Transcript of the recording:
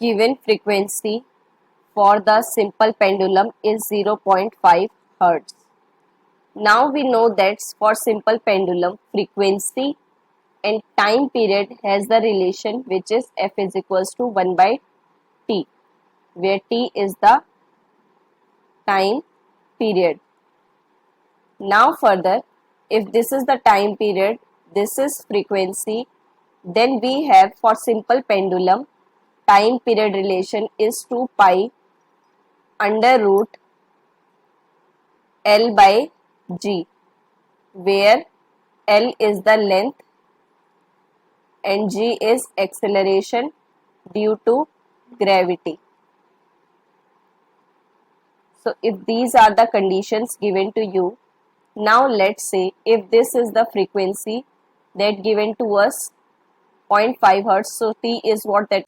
given frequency for the simple pendulum is 0.5 Hz. Now we know that for simple pendulum, frequency and time period has the relation which is f is equals to 1 by t, where t is the time period. Now further, if this is the time period, this is frequency, then we have for simple pendulum, time period relation is 2 pi under root L by G, where L is the length and G is acceleration due to gravity. So if these are the conditions given to you, now let's say if this is the frequency that given to us 0.5 Hz, so T is what, that